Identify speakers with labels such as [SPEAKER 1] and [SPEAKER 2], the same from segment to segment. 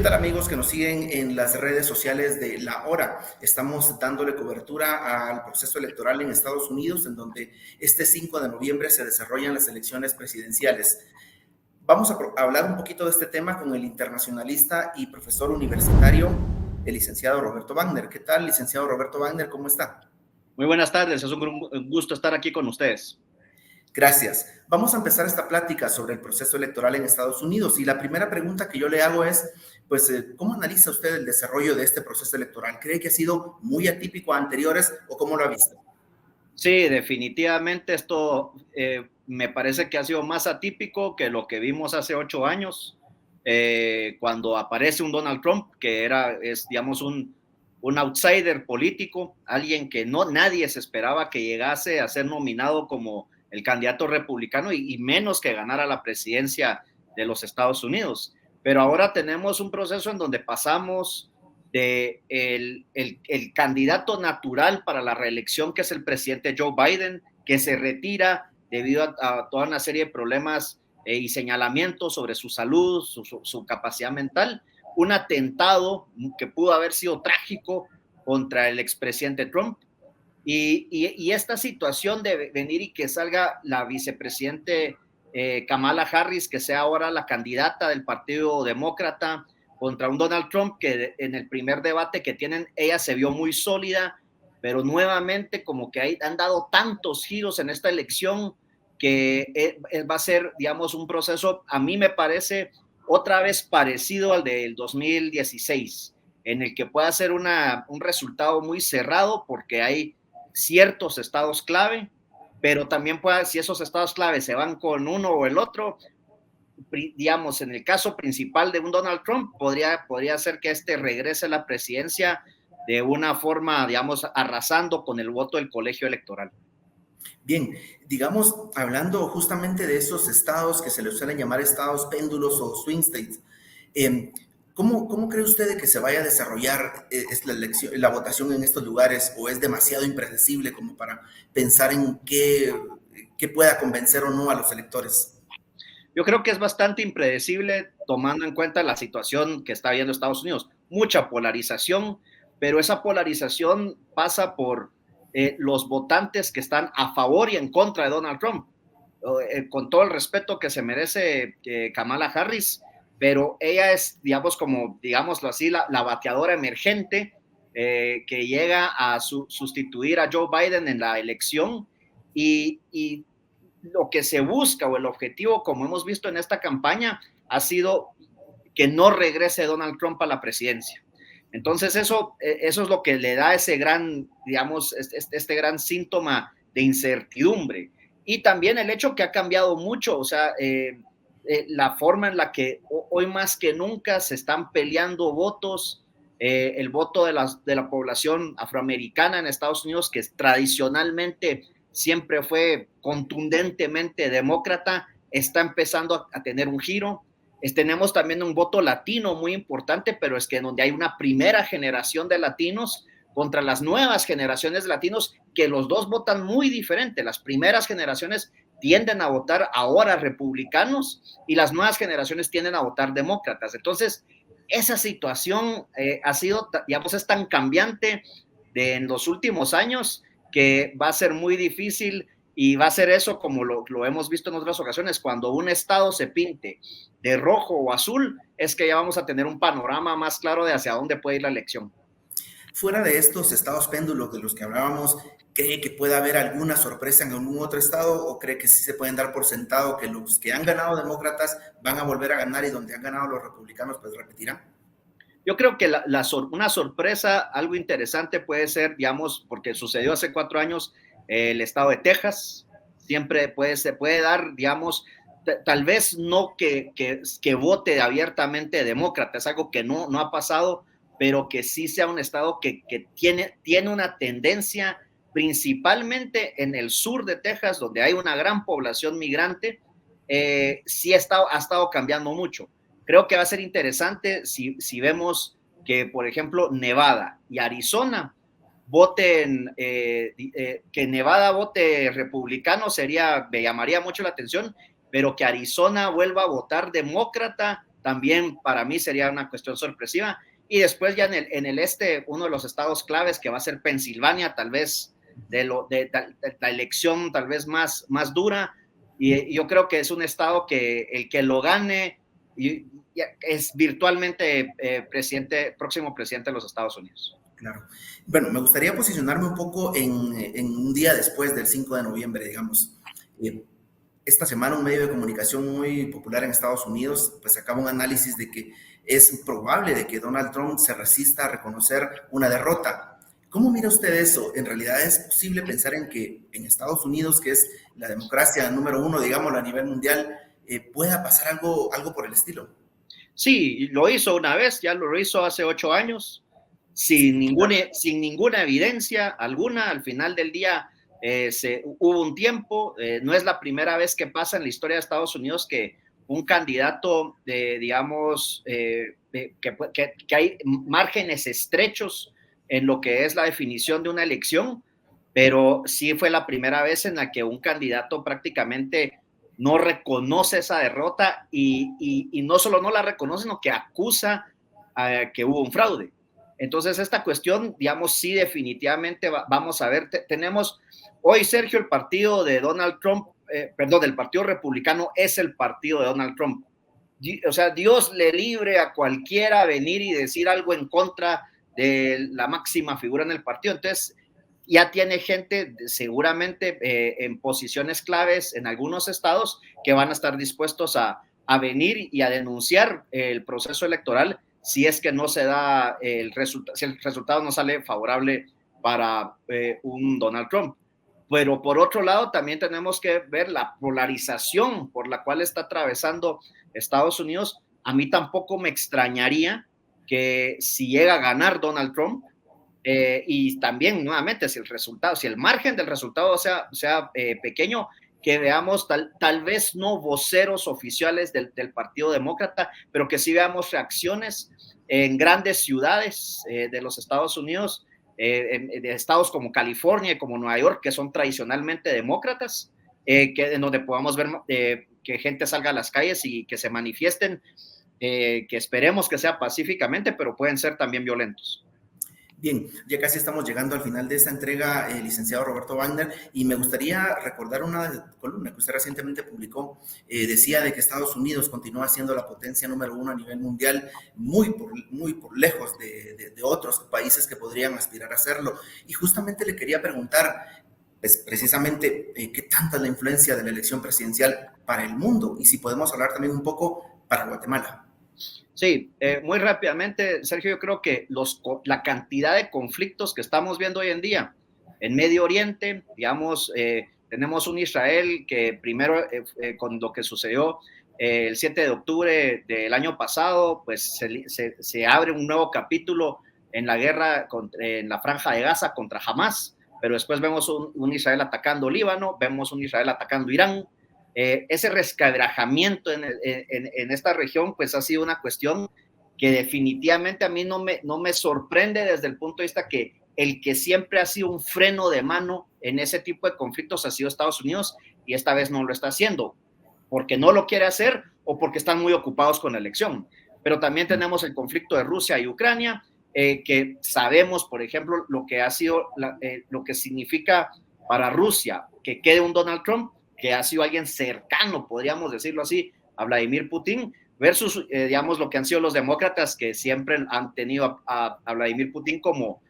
[SPEAKER 1] tal, amigos que nos siguen en las redes sociales de La Hora? Estamos dándole cobertura al proceso electoral en Estados Unidos, en donde este 5 de noviembre se desarrollan las elecciones presidenciales. Vamos a hablar un poquito de este tema con el internacionalista y profesor universitario, el licenciado Roberto Wagner. ¿Qué tal, licenciado Roberto Wagner? ¿Cómo está?
[SPEAKER 2] Muy buenas tardes, es un gusto estar aquí con ustedes.
[SPEAKER 1] Gracias. Vamos a empezar esta plática sobre el proceso electoral en Estados Unidos y la primera pregunta que yo le hago es, pues, ¿cómo analiza usted el desarrollo de este proceso electoral? ¿Cree que ha sido muy atípico a anteriores o cómo lo ha visto?
[SPEAKER 2] Sí, definitivamente esto me parece que ha sido más atípico que lo que vimos hace 8 años, cuando aparece un Donald Trump, que es digamos, un outsider político, alguien que nadie se esperaba que llegase a ser nominado como el candidato republicano y menos que ganara la presidencia de los Estados Unidos. Pero ahora tenemos un proceso en donde pasamos de el candidato natural para la reelección, que es el presidente Joe Biden, que se retira debido a toda una serie de problemas y señalamientos sobre su salud, su capacidad mental, un atentado que pudo haber sido trágico contra el expresidente Trump. Y esta situación de venir y que salga la vicepresidente Kamala Harris, que sea ahora la candidata del Partido Demócrata contra un Donald Trump que en el primer debate que tienen, ella se vio muy sólida, pero nuevamente como que han dado tantos giros en esta elección que va a ser, digamos, un proceso, a mí me parece, otra vez parecido al del 2016, en el que pueda ser un resultado muy cerrado porque hay ciertos estados clave, pero también si esos estados clave se van con uno o el otro, digamos, en el caso principal de un Donald Trump, podría ser que regrese a la presidencia de una forma, digamos, arrasando con el voto del colegio electoral.
[SPEAKER 1] Bien, digamos, hablando justamente de esos estados que se les suelen llamar estados péndulos o swing states, ¿cómo cree usted de que se vaya a desarrollar la votación en estos lugares, o es demasiado impredecible como para pensar en qué pueda convencer o no a los electores?
[SPEAKER 2] Yo creo que es bastante impredecible tomando en cuenta la situación que está viendo Estados Unidos. Mucha polarización, pero esa polarización pasa por los votantes que están a favor y en contra de Donald Trump. Con todo el respeto que se merece Kamala Harris, pero ella es, digamos, digámoslo así, la bateadora emergente que llega a sustituir a Joe Biden en la elección y lo que se busca o el objetivo, como hemos visto en esta campaña, ha sido que no regrese Donald Trump a la presidencia. Entonces eso es lo que le da ese gran, digamos, este gran síntoma de incertidumbre. Y también el hecho que ha cambiado mucho, o sea, la forma en la que hoy más que nunca se están peleando votos, el voto de la población afroamericana en Estados Unidos, que tradicionalmente siempre fue contundentemente demócrata, está empezando a tener un giro. Tenemos también un voto latino muy importante, pero es que donde hay una primera generación de latinos contra las nuevas generaciones de latinos, que los dos votan muy diferente. Las primeras generaciones tienden a votar ahora republicanos y las nuevas generaciones tienden a votar demócratas. Entonces, esa situación ha sido, digamos, es tan cambiante en los últimos años que va a ser muy difícil y va a ser eso como lo hemos visto en otras ocasiones, cuando un estado se pinte de rojo o azul, es que ya vamos a tener un panorama más claro de hacia dónde puede ir la elección.
[SPEAKER 1] Fuera de estos estados péndulos de los que hablábamos, ¿cree que puede haber alguna sorpresa en algún otro estado, o cree que sí se pueden dar por sentado que los que han ganado demócratas van a volver a ganar y donde han ganado los republicanos pues repetirán?
[SPEAKER 2] Yo creo que una sorpresa, algo interesante puede ser, digamos, porque sucedió hace 4 años, el estado de Texas, siempre se puede dar, digamos, tal vez no que vote abiertamente demócrata, es algo que no ha pasado, pero que sí sea un estado que tiene una tendencia, principalmente en el sur de Texas, donde hay una gran población migrante, sí ha estado cambiando mucho. Creo que va a ser interesante si vemos que, por ejemplo, Nevada y Arizona voten, que Nevada vote republicano me llamaría mucho la atención, pero que Arizona vuelva a votar demócrata también para mí sería una cuestión sorpresiva. Y después ya en el este, uno de los estados claves que va a ser Pensilvania, tal vez de la elección tal vez más dura, y yo creo que es un estado que el que lo gane es virtualmente próximo presidente de los Estados Unidos.
[SPEAKER 1] Claro. Bueno, me gustaría posicionarme un poco en un día después del 5 de noviembre, digamos. Esta semana un medio de comunicación muy popular en Estados Unidos pues sacaba un análisis de que es probable de que Donald Trump se resista a reconocer una derrota. ¿Cómo mira usted eso? ¿En realidad es posible pensar en que en Estados Unidos, que es la democracia número uno, digámoslo, a nivel mundial, pueda pasar algo por el estilo?
[SPEAKER 2] Sí, lo hizo una vez, ya lo hizo hace 8 años, sin ninguna evidencia alguna. Al final del día hubo un tiempo, no es la primera vez que pasa en la historia de Estados Unidos que un candidato, digamos, que hay márgenes estrechos en lo que es la definición de una elección, pero sí fue la primera vez en la que un candidato prácticamente no reconoce esa derrota y no solo no la reconoce, sino que acusa que hubo un fraude. Entonces, esta cuestión, digamos, sí definitivamente vamos a ver. Tenemos hoy, Sergio, el partido de Donald Trump, perdón, el partido republicano es el partido de Donald Trump. O sea, Dios le libre a cualquiera venir y decir algo en contra de la máxima figura en el partido. Entonces, ya tiene gente seguramente en posiciones claves en algunos estados que van a estar dispuestos a venir y a denunciar el proceso electoral si es que no se da si el resultado no sale favorable para un Donald Trump. Pero por otro lado, también tenemos que ver la polarización por la cual está atravesando Estados Unidos. A mí tampoco me extrañaría que si llega a ganar Donald Trump, y también nuevamente si el margen del resultado sea pequeño, que veamos tal vez no voceros oficiales del Partido Demócrata, pero que sí veamos reacciones en grandes ciudades de los Estados Unidos, de estados como California y como Nueva York, que son tradicionalmente demócratas, en donde podamos ver que gente salga a las calles y que se manifiesten, que esperemos que sea pacíficamente, pero pueden ser también violentos.
[SPEAKER 1] Bien, ya casi estamos llegando al final de esta entrega, licenciado Roberto Wagner, y me gustaría recordar una columna que usted recientemente publicó. Decía de que Estados Unidos continúa siendo la potencia número uno a nivel mundial, muy por lejos de otros países que podrían aspirar a hacerlo. Y justamente le quería preguntar, pues, precisamente, ¿qué tanta es la influencia de la elección presidencial para el mundo? Y si podemos hablar también un poco para Guatemala.
[SPEAKER 2] Sí, muy rápidamente, Sergio, yo creo que la cantidad de conflictos que estamos viendo hoy en día en Medio Oriente, digamos, tenemos un Israel que primero, con lo que sucedió el 7 de octubre del año pasado, pues se abre un nuevo capítulo en la guerra en la Franja de Gaza contra Hamas, pero después vemos un Israel atacando Líbano, vemos un Israel atacando Irán. Ese resquebrajamiento en esta región pues ha sido una cuestión que definitivamente a mí no me sorprende desde el punto de vista que el que siempre ha sido un freno de mano en ese tipo de conflictos ha sido Estados Unidos, y esta vez no lo está haciendo porque no lo quiere hacer o porque están muy ocupados con la elección. Pero también tenemos el conflicto de Rusia y Ucrania, que sabemos, por ejemplo, lo que ha sido lo que significa para Rusia que quede un Donald Trump, que ha sido alguien cercano, podríamos decirlo así, a Vladimir Putin, versus, digamos, lo que han sido los demócratas, que siempre han tenido a Vladimir Putin como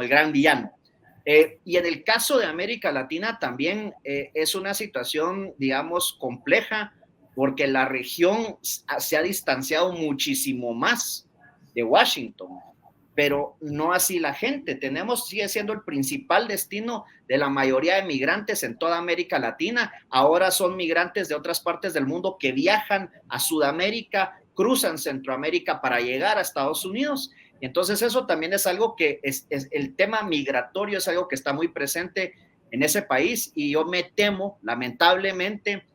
[SPEAKER 2] el gran villano. Y en el caso de América Latina también es una situación, digamos, compleja, porque la región se ha distanciado muchísimo más de Washington, pero no así la gente. Sigue siendo el principal destino de la mayoría de migrantes en toda América Latina. Ahora son migrantes de otras partes del mundo que viajan a Sudamérica, cruzan Centroamérica para llegar a Estados Unidos. Entonces eso también es algo que el tema migratorio es algo que está muy presente en ese país, y yo me temo, lamentablemente,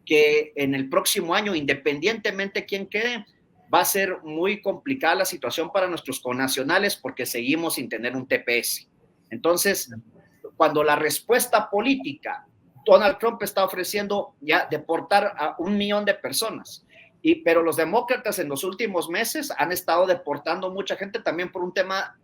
[SPEAKER 2] que en el próximo año, independientemente de quién quede, va a ser muy complicada la situación para nuestros connacionales porque seguimos sin tener un TPS. Entonces, cuando la respuesta política, Donald Trump está ofreciendo ya deportar a 1 millón de personas, Pero los demócratas en los últimos meses han estado deportando mucha gente también por un tema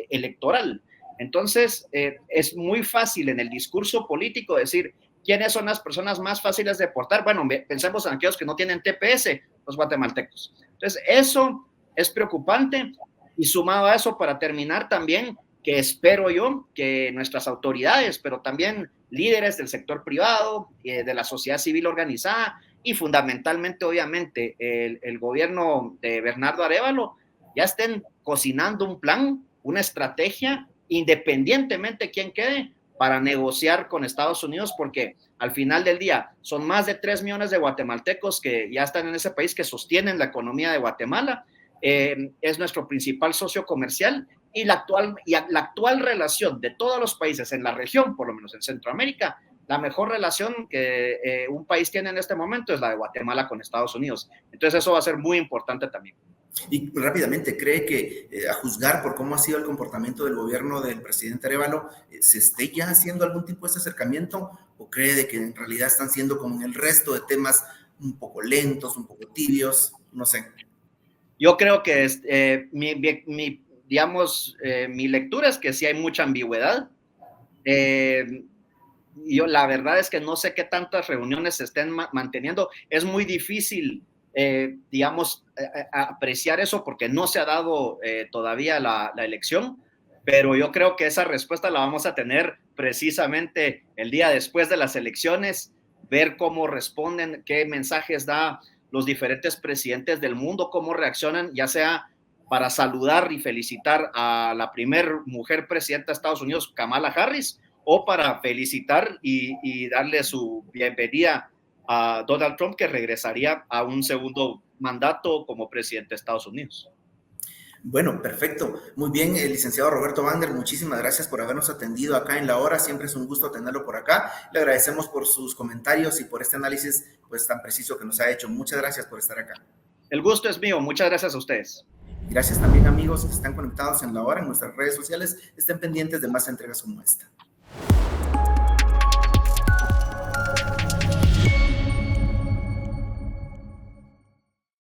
[SPEAKER 2] electoral. Entonces, es muy fácil en el discurso político decir quiénes son las personas más fáciles de deportar. Bueno, pensemos en aquellos que no tienen TPS, los guatemaltecos. Entonces, eso es preocupante. Y sumado a eso, para terminar también, que espero yo que nuestras autoridades, pero también líderes del sector privado, de la sociedad civil organizada y fundamentalmente, obviamente, el gobierno de Bernardo Arévalo ya estén cocinando un plan, una estrategia, independientemente de quién quede, para negociar con Estados Unidos, porque al final del día son más de 3 millones de guatemaltecos que ya están en ese país, que sostienen la economía de Guatemala. Es nuestro principal socio comercial y la actual relación de todos los países en la región, por lo menos en Centroamérica, la mejor relación que un país tiene en este momento es la de Guatemala con Estados Unidos. Entonces eso va a ser muy importante también.
[SPEAKER 1] Y rápidamente, ¿cree que a juzgar por cómo ha sido el comportamiento del gobierno del presidente Arévalo, se esté ya haciendo algún tipo de acercamiento, o cree de que en realidad están siendo como en el resto de temas un poco lentos, un poco tibios? No sé.
[SPEAKER 2] Yo creo que mi lectura es que sí hay mucha ambigüedad. Yo la verdad es que no sé qué tantas reuniones se estén manteniendo. Es muy difícil, apreciar eso porque no se ha dado todavía la elección, pero yo creo que esa respuesta la vamos a tener precisamente el día después de las elecciones, ver cómo responden, qué mensajes da los diferentes presidentes del mundo, cómo reaccionan, ya sea para saludar y felicitar a la primer mujer presidenta de Estados Unidos, Kamala Harris, o para felicitar y darle su bienvenida a Donald Trump, que regresaría a un segundo mandato como presidente de Estados Unidos.
[SPEAKER 1] Bueno, perfecto. Muy bien, el licenciado Roberto Vander, muchísimas gracias por habernos atendido acá en La Hora. Siempre es un gusto tenerlo por acá. Le agradecemos por sus comentarios y por este análisis pues tan preciso que nos ha hecho. Muchas gracias por estar acá.
[SPEAKER 2] El gusto es mío. Muchas gracias a ustedes.
[SPEAKER 1] Gracias también, amigos que están conectados en La Hora, en nuestras redes sociales. Estén pendientes de más entregas como esta.